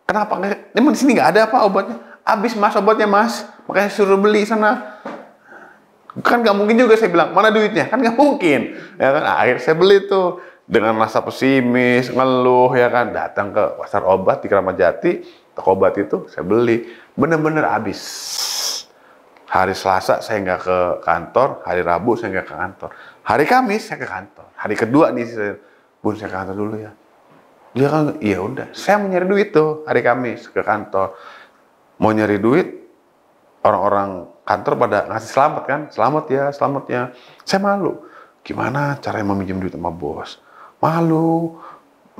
kenapa? Emang di sini nggak ada apa obatnya? Habis mas obatnya mas, makanya suruh beli sana. Kan nggak mungkin juga saya bilang, mana duitnya? Kan nggak mungkin. Ya kan? Akhirnya saya beli tuh dengan rasa pesimis, ngeluh ya kan. Datang ke pasar obat di Kramat Jati, toko obat itu saya beli. Bener-bener habis. Hari Selasa saya nggak ke kantor, hari Rabu saya nggak ke kantor. Hari Kamis saya ke kantor. Hari kedua nih saya, Bun saya ke kantor dulu ya. Dia kan, iya udah. Saya mau nyari duit tuh hari Kamis ke kantor. Mau nyari duit, orang-orang kantor pada ngasih selamat kan, selamat ya. Saya malu. Gimana caranya meminjam duit sama bos? Malu.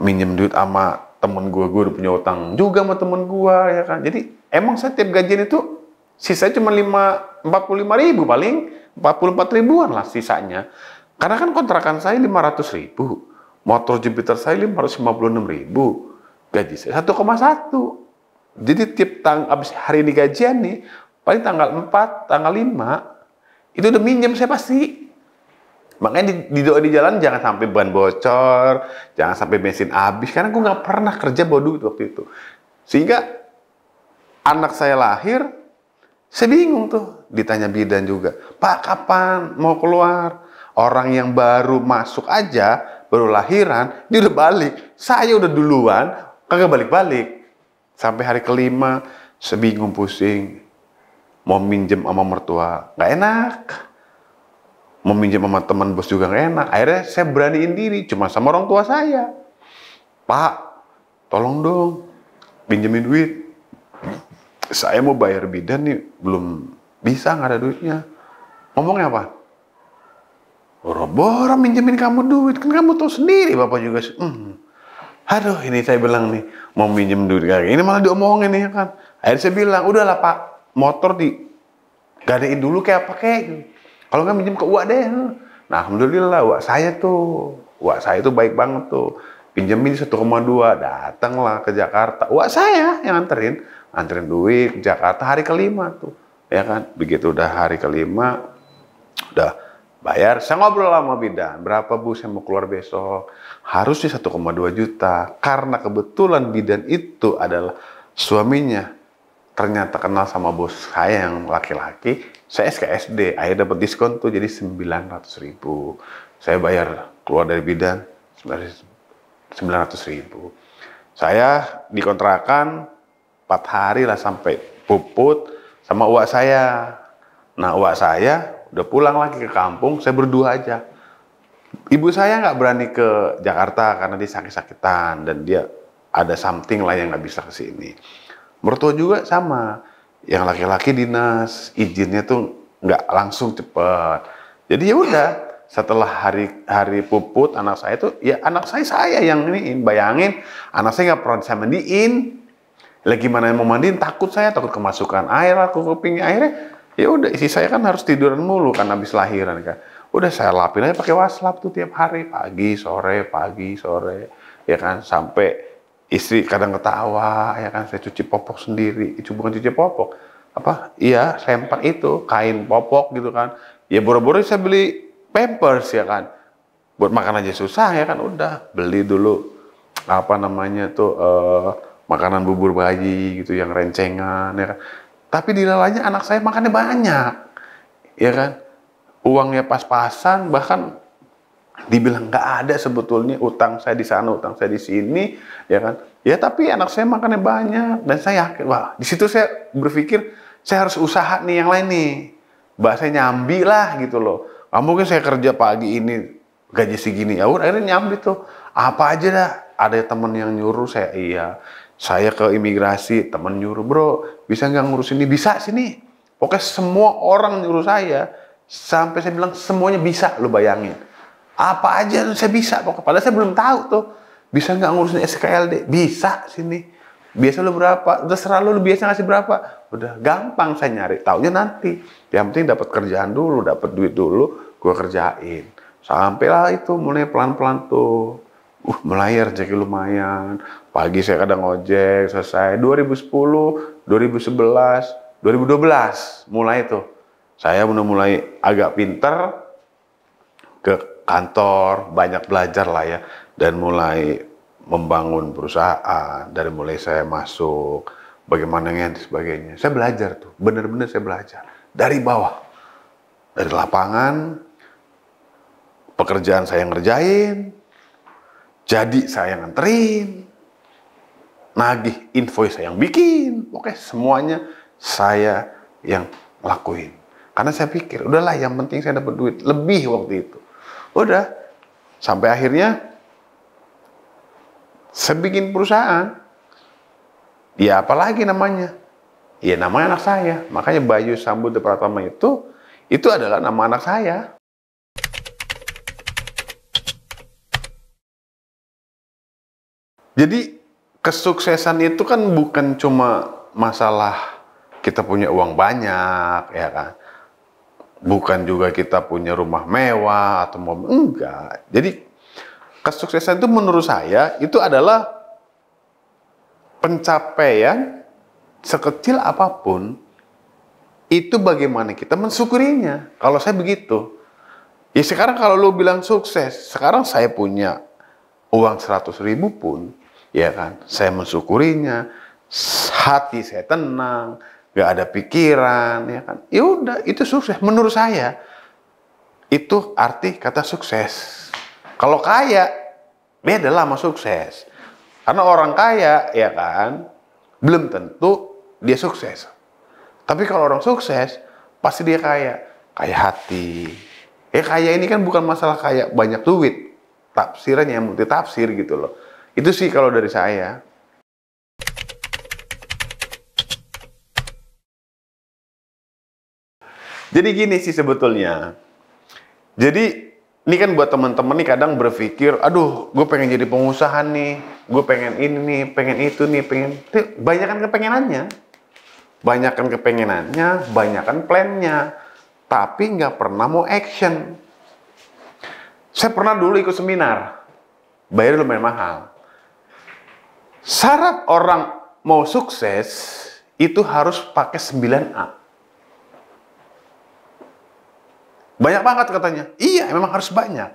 Minjem duit sama temen gue udah punya utang juga sama temen gue ya kan. Jadi emang saya tiap gajian itu sisanya cuma 45.000 paling, 44.000-an lah sisanya. Karena kan kontrakan saya 500.000, motor Jupiter saya 556.000, gaji saya 1,1. Jadi abis hari ini gajian nih, paling tanggal 4, tanggal 5, itu udah minjem saya pasti. Makanya di doa di jalan jangan sampai ban bocor, jangan sampai bensin habis, karena gue nggak pernah kerja bawa duit waktu itu. Sehingga anak saya lahir, saya bingung tuh, ditanya bidan juga, Pak kapan mau keluar? Orang yang baru masuk aja, baru lahiran, dia udah balik. Saya udah duluan, kagak balik-balik. Sampai hari kelima, saya bingung pusing. Mau minjem sama mertua, nggak enak. Mau minjem sama teman bos juga nggak enak. Akhirnya saya beraniin diri, cuma sama orang tua saya. Pak, tolong dong, pinjemin duit. Saya mau bayar bidan nih, belum bisa, nggak ada duitnya. Ngomongnya apa? Boro-boro minjemin kamu duit, kan kamu tahu sendiri bapak juga. Aduh, ini saya bilang nih, mau minjem duit kayak ini malah diomongin nih ya kan. Akhirnya saya bilang, udahlah pak, motor digadein dulu kayak apa kayak. Kalau nggak minjem ke uak deh. Nah, alhamdulillah uak saya tuh baik banget tuh. Pinjemin 1,2, datanglah ke Jakarta. Uak saya yang anterin duit ke Jakarta hari kelima tuh. Ya kan, begitu udah hari kelima, udah bayar, saya ngobrol sama bidan, berapa bu saya mau keluar besok, harusnya 1,2 juta, karena kebetulan bidan itu adalah suaminya, ternyata kenal sama bos saya yang laki-laki, saya SKSD, akhirnya dapat diskon tuh jadi 900.000, saya bayar keluar dari bidan 900.000, saya dikontrakan 4 hari lah sampai puput sama uak saya. Nah uak saya udah pulang lagi ke kampung, saya berdua aja. Ibu saya nggak berani ke Jakarta karena dia sakit-sakitan dan dia ada something lah yang nggak bisa ke sini. Mertua juga sama, yang laki-laki dinas, izinnya tuh nggak langsung cepet. Jadi ya udah, setelah hari puput anak saya yang ini, bayangin anak saya nggak pernah bisa mandiin. Lah gimana mau mandiin? Takut saya, takut kemasukan air, aku kepingin airnya. Ya udah, isi saya kan harus tiduran mulu kan habis lahiran kan. Udah saya lapin aja pakai waslap tuh tiap hari, pagi, sore, ya kan, sampai istri kadang ketawa, ya kan, saya cuci popok sendiri. Itu bukan cuci popok, apa? Iya, sempak itu, kain popok gitu kan. Ya boro-boro saya beli Pampers ya kan. Buat makan aja susah ya kan, udah beli dulu apa namanya tuh makanan bubur bayi gitu yang rencengan ya kan. Tapi dilalanya anak saya makannya banyak, ya kan. Uangnya pas-pasan, bahkan dibilang nggak ada sebetulnya, utang saya di sana, utang saya di sini, ya kan. Ya tapi anak saya makannya banyak dan saya yakin, wah di situ saya berpikir saya harus usaha nih yang lain nih. Mbak saya nyambi lah gitu loh. Nggak mungkin saya kerja pagi ini gaji segini, ya udah akhirnya nyambi tuh apa aja dah. Ada temen yang nyuruh saya, iya saya ke imigrasi, temen nyuruh, bro bisa nggak ngurus ini, bisa sini, pokoknya semua orang nyuruh saya, sampai saya bilang semuanya bisa. Lo bayangin apa aja saya bisa, pokoknya padahal saya belum tahu tuh. Bisa nggak ngurusin SKLD, bisa sini, biasa lo berapa, udah serah lo biasa ngasih berapa, udah gampang saya nyari, taunya nanti yang penting dapat kerjaan dulu, dapat duit dulu, gue kerjain. Sampailah itu mulai pelan-pelan tuh. Mulai rezeki lumayan. Pagi saya kadang ojek, selesai 2010, 2011, 2012 mulai tuh. Saya udah mulai agak pinter ke kantor, banyak belajar lah ya, dan mulai membangun perusahaan. Dari mulai saya masuk, bagaimana dan sebagainya. Saya belajar tuh, bener-bener saya belajar dari bawah, dari lapangan. Pekerjaan saya ngerjain, jadi saya nganterin, nagih invoice saya yang bikin, oke semuanya saya yang lakuin. Karena saya pikir, udahlah yang penting saya dapat duit lebih waktu itu. Udah, sampai akhirnya saya bikin perusahaan. Ya apalagi namanya? Ya namanya anak saya. Makanya Bayu Sambuddha Pratama itu adalah nama anak saya. Jadi kesuksesan itu kan bukan cuma masalah kita punya uang banyak, ya kan? Bukan juga kita punya rumah mewah atau mobil, enggak. Jadi kesuksesan itu menurut saya itu adalah pencapaian sekecil apapun, itu bagaimana kita mensyukurinya. Kalau saya begitu. Ya sekarang kalau lu bilang sukses, sekarang saya punya uang 100.000 pun, ya kan, saya mensyukurinya, hati saya tenang, gak ada pikiran, ya kan, ya udah itu sukses menurut saya. Itu arti kata sukses. Kalau kaya beda lah sama sukses, karena orang kaya ya kan belum tentu dia sukses. Tapi kalau orang sukses pasti dia kaya hati. Kaya ini kan bukan masalah kaya banyak duit, tafsirannya yang multi tafsir gitu loh. Itu sih kalau dari saya. Jadi gini sih sebetulnya. Jadi ini kan buat teman-teman nih kadang berpikir, aduh gue pengen jadi pengusaha nih, gue pengen ini nih, pengen itu nih, pengen. Banyakan kepengenannya. Banyakan kepengenannya, banyakan plannya. Tapi nggak pernah mau action. Saya pernah dulu ikut seminar. Bayar lumayan mahal. Syarat orang mau sukses itu harus pakai 9A. Banyak banget katanya. Iya, memang harus banyak.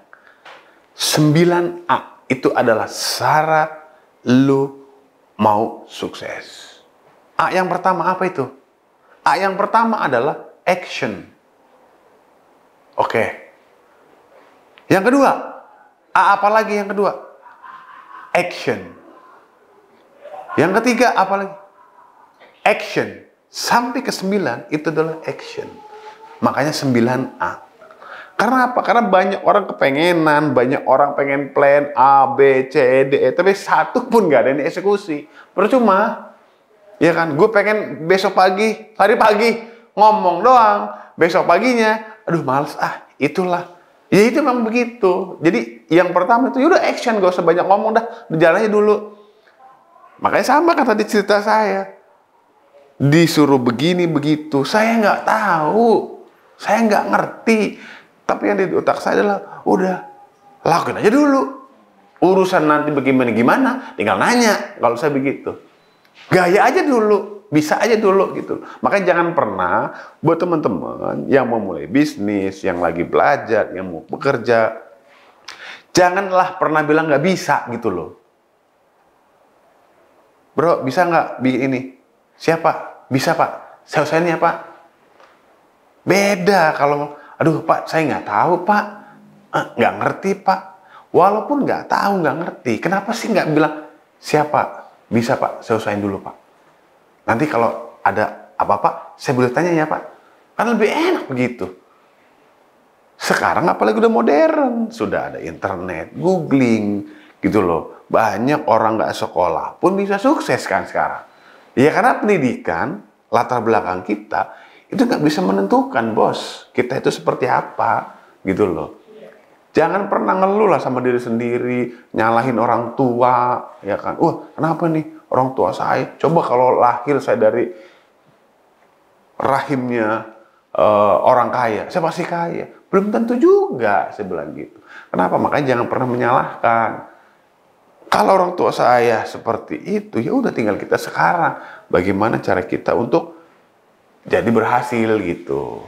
9A itu adalah syarat lu mau sukses. A yang pertama apa itu? A yang pertama adalah action. Oke. Yang kedua, A apa lagi yang kedua? Action. Yang ketiga apa lagi? Action. Sampai ke 9 itu adalah action. Makanya 9A. Karena apa? Karena banyak orang kepengenan, banyak orang pengen plan A, B, C, D, E, tapi satu pun nggak ada yang dieksekusi. Percuma. Ya kan? Gue pengen besok pagi, hari pagi, ngomong doang. Besok paginya, aduh males itulah. Ya itu memang begitu. Jadi yang pertama itu, yaudah action, gak usah banyak ngomong dah, jalan aja dulu. Makanya sama kan tadi cerita saya. Disuruh begini begitu, saya nggak tahu, saya nggak ngerti. Tapi yang di otak saya adalah, udah lakuin aja dulu. Urusan nanti bagaimana gimana, tinggal nanya. Kalau saya begitu, gaya aja dulu, bisa aja dulu gitu. Makanya jangan pernah buat teman-teman yang mau mulai bisnis, yang lagi belajar, yang mau bekerja, janganlah pernah bilang nggak bisa gitu loh. Bro, bisa nggak bikin ini? Siapa? Bisa Pak. Saya usahain ya Pak. Beda kalau, aduh Pak, saya nggak tahu Pak. Nggak ngerti Pak. Walaupun nggak tahu, nggak ngerti, kenapa sih nggak bilang, siapa? Bisa Pak, saya usahain dulu Pak. Nanti kalau ada apa-apa, saya boleh tanya ya Pak. Kan lebih enak begitu. Sekarang apalagi udah modern, sudah ada internet, googling, gitu loh. Banyak orang nggak sekolah pun bisa sukses kan sekarang. Ya karena pendidikan, latar belakang kita, itu nggak bisa menentukan, bos. Kita itu seperti apa, gitu loh. Jangan pernah ngeluh lah sama diri sendiri, nyalahin orang tua, ya kan. Wah, kenapa nih orang tua saya? Coba kalau lahir saya dari rahimnya orang kaya, saya pasti kaya. Belum tentu juga, saya bilang gitu. Kenapa? Makanya jangan pernah menyalahkan. Kalau orang tua saya seperti itu, ya udah tinggal kita sekarang. Bagaimana cara kita untuk jadi berhasil gitu.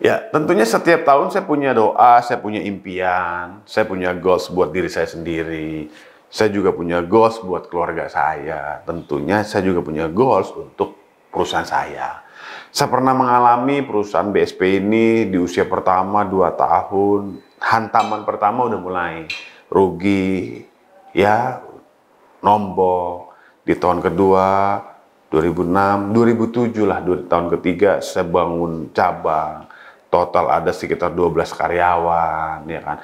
Ya, tentunya setiap tahun saya punya doa, saya punya impian, saya punya goals buat diri saya sendiri. Saya juga punya goals buat keluarga saya. Tentunya saya juga punya goals untuk perusahaan saya. Saya pernah mengalami perusahaan BSP ini di usia pertama 2 tahun. Hantaman pertama udah mulai rugi, ya nombok. Di tahun kedua 2006, 2007 lah, tahun ketiga saya bangun cabang. Total ada sekitar 12 karyawan, ya kan.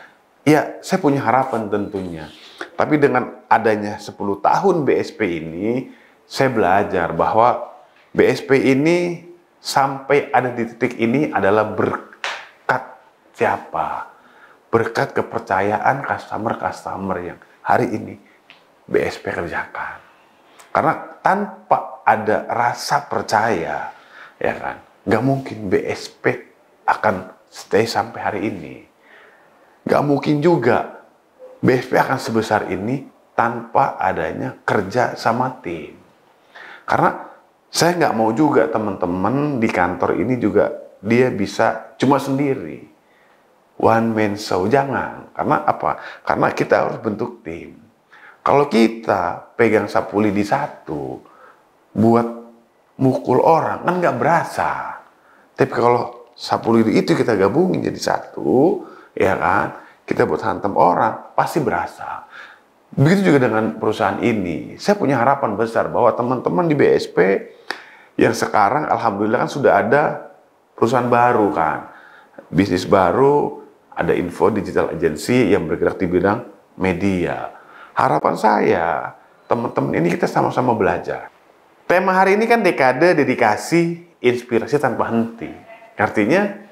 Ya, saya punya harapan tentunya. Tapi dengan adanya 10 tahun BSP ini, saya belajar bahwa BSP ini sampai ada di titik ini adalah berkat siapa? Berkat kepercayaan customer-customer yang hari ini BSP kerjakan. Karena tanpa ada rasa percaya, ya kan, nggak mungkin BSP akan stay sampai hari ini. Nggak mungkin juga BSP akan sebesar ini tanpa adanya kerja sama tim. Karena saya nggak mau juga teman-teman di kantor ini juga dia bisa cuma sendiri. One man show, jangan. Karena apa? Karena kita harus bentuk tim. Kalau kita pegang sapu lidi satu, buat mukul orang, kan nggak berasa. Tapi kalau sapu lidi itu kita gabungin jadi satu, ya kan? Kita buat hantam orang, pasti berasa. Begitu juga dengan perusahaan ini. Saya punya harapan besar bahwa teman-teman di BSP yang sekarang alhamdulillah kan sudah ada perusahaan baru kan. Bisnis baru, ada info digital agency yang bergerak di bidang media. Harapan saya, teman-teman ini kita sama-sama belajar. Tema hari ini kan dekade dedikasi inspirasi tanpa henti. Artinya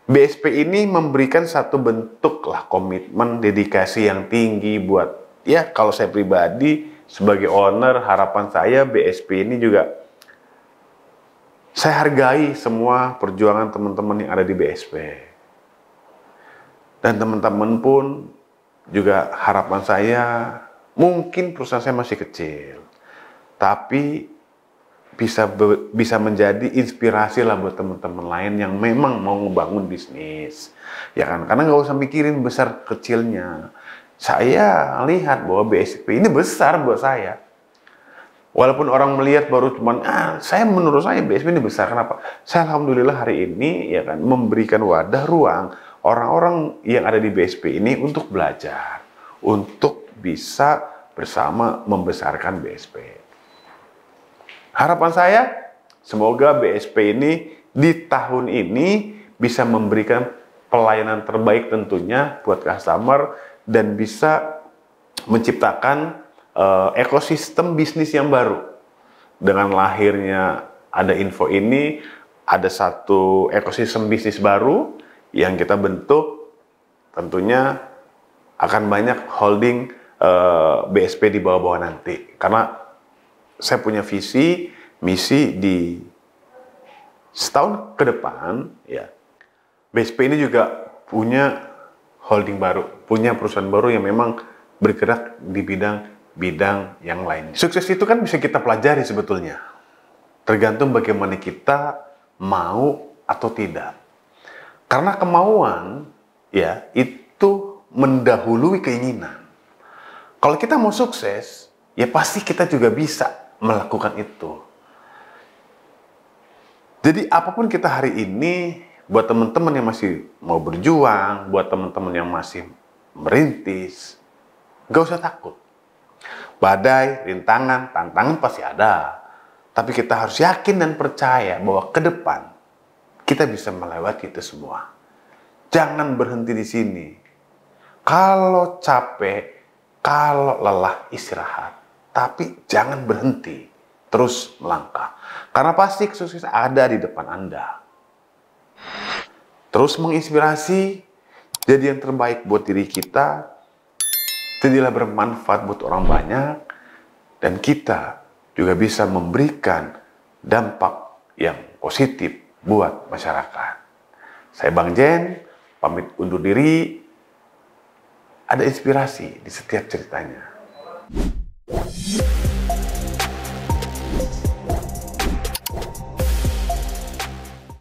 BSP ini memberikan satu bentuk lah komitmen dedikasi yang tinggi buat, ya kalau saya pribadi sebagai owner, harapan saya BSP ini juga saya hargai semua perjuangan teman-teman yang ada di BSP. Dan teman-teman pun juga harapan saya, mungkin perusahaan saya masih kecil, tapi bisa menjadi inspirasi lah buat teman-teman lain yang memang mau ngebangun bisnis, ya kan? Karena nggak usah mikirin besar kecilnya. Saya lihat bahwa BSP ini besar buat saya. Walaupun orang melihat baru cuman, menurut saya BSP ini besar. Kenapa? Saya alhamdulillah hari ini ya kan memberikan wadah ruang orang-orang yang ada di BSP ini untuk belajar, untuk bisa bersama membesarkan BSP. Harapan saya, semoga BSP ini di tahun ini bisa memberikan pelayanan terbaik tentunya buat customer dan bisa menciptakan ekosistem bisnis yang baru. Dengan lahirnya ada info ini, ada satu ekosistem bisnis baru yang kita bentuk tentunya akan banyak holding BSP di bawah-bawah nanti. Karena saya punya visi, misi di setahun ke depan, ya, BSP ini juga punya holding baru, punya perusahaan baru yang memang bergerak di bidang yang lain. Sukses itu kan bisa kita pelajari sebetulnya. Tergantung bagaimana kita mau atau tidak. Karena kemauan, ya, itu mendahului keinginan. Kalau kita mau sukses, ya pasti kita juga bisa melakukan itu. Jadi apapun kita hari ini, buat teman-teman yang masih mau berjuang, buat teman-teman yang masih merintis, gak usah takut. Badai, rintangan, tantangan pasti ada. Tapi kita harus yakin dan percaya bahwa ke depan kita bisa melewati itu semua. Jangan berhenti di sini. Kalau capek, kalau lelah, istirahat. Tapi jangan berhenti. Terus melangkah. Karena pasti kesuksesan ada di depan Anda. Terus menginspirasi, jadi yang terbaik buat diri kita, jadilah bermanfaat buat orang banyak, dan kita juga bisa memberikan dampak yang positif buat masyarakat. Saya Bang Jen, pamit undur diri, ada inspirasi di setiap ceritanya.